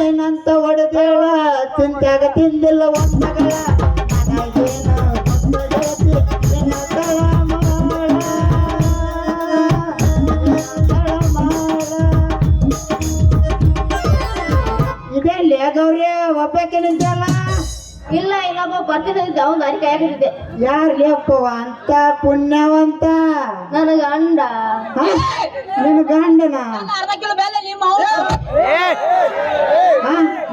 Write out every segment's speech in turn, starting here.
ಏನಂತ ಹೊಡೆದೇಳ ಚಿಂತ್ಯಾಗ ತಿಂದಿಲ್ಲ ಒಂದಗಳ ಇದೇ ಗೌರಿ ಒಬ್ಬಕ್ಕೆ ನಿಂತಲ್ಲ ಇಲ್ಲ ಇನ್ನೊಬ್ಬ ಬರ್ತಿದ್ದೆ ಅವ್ನು ದಾರಿ ಕಾಯಕಿದ್ದೆ ಯಾರು ಲೇಪವ ಅಂತ ಪುಣ್ಯವಂತ ನನ್ನ ಗಂಡ ನಿನ್ನ ಗಂಡನ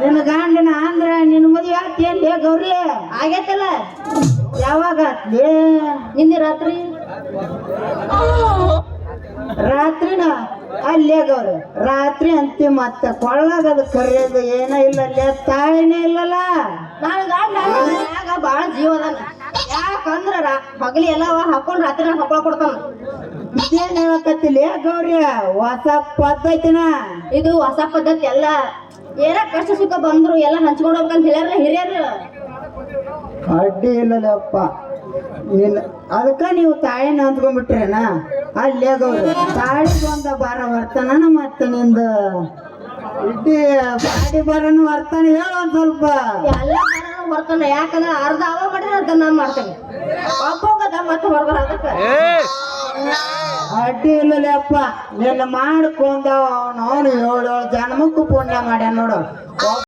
ನಿನ್ನ ಗಂಡನ ಅಂದ್ರ ನಿನ್ನ ಮದುವೆ ಆಗ್ತೇನ್ ಗೌರಿ ಆಗೈತಲ್ಲ ಯಾವಾಗ ಆತ್ಲಿ ನಿನ್ನೆ ರಾತ್ರಿ ರಾತ್ರಿನ ಅಲ್ಲೇ ಗೌರಿ ರಾತ್ರಿ ಅಂತಿ ಮತ್ತೆ ಕೊಳ್ಳಾಗ ಅದು ಕರೆಯೋದು ಏನ ಇಲ್ಲ ಅಲ್ಲೇ ತಾಯಿನೇ ಇಲ್ಲಲ್ಲ ನಾನು ಗಂಡ ಬಾಳ ಜೀವದಾನ ಯಾಕಂದ್ರ ಹಗಲಿ ಎಲ್ಲ ಹಾಕೊಂಡ್ ರಾತ್ರಿ ಹಾಕೊಳಕ್ ಕೊಡ್ತಾನ ಇದೇನ್ ಹೇಳಕತ್ತಿಲ್ಲ ಗೌರಿ ಹೊಸ ಪದ್ಧತಿನ ಇದು ಹೊಸ ಪದ್ಧತಿ ಅಲ್ಲ ಏನ ಕಷ್ಟ ಸುಖ ಬಂದ್ರು ಎಲ್ಲ ಹಂಚ್ಕೊಂಡ್ ಹೋಗ್ಬೇಕಂತ ಹೇಳ್ಯಾರ ಹಿರಿಯರು ಅಡ್ಡಿ ಇಲ್ಲಲ್ಲಪ್ಪ ನಿನ್ನ ಅದಕ್ಕ ನೀವು ತಾಯಿನ ಅಂದ್ಕೊಂಡ್ಬಿಟ್ರೇನ ಅಲ್ಲೇ ಗೌರಿ ತಾಳಿಗೆ ಒಂದ ಬಾರ ಬರ್ತಾನ ಮತ್ತೆ ನಿಂದ ಇಡ್ಡಿ ಬಾಡಿ ಬರನು ಬರ್ತಾನೆ ಹೇಳ ಒಂದ್ ಸ್ವಲ್ಪ ಎಲ್ಲ ಬರ್ತಾನ ಯಾಕಂದ್ರ ಅರ್ಧ ಅವ ಮಾಡಿದ್ರೆ ಅರ್ಧ ನಾನ್ ಮಾಡ್ತೇನೆ ಒಬ್ಬ ಮತ್ತೆ ಹೊರಬರ ಅದಕ್ಕೆ ಅಡ್ಡಿ ಇಲ್ಲಲ್ಲಪ್ಪ ನಿನ್ನ ಮಾಡ್ಕೊಂಡ ಅವನು 7 ಜನ್ಮಕ್ಕೂ ಪುಣ್ಯ ಮಾಡ್ಯಾನ ನೋಡು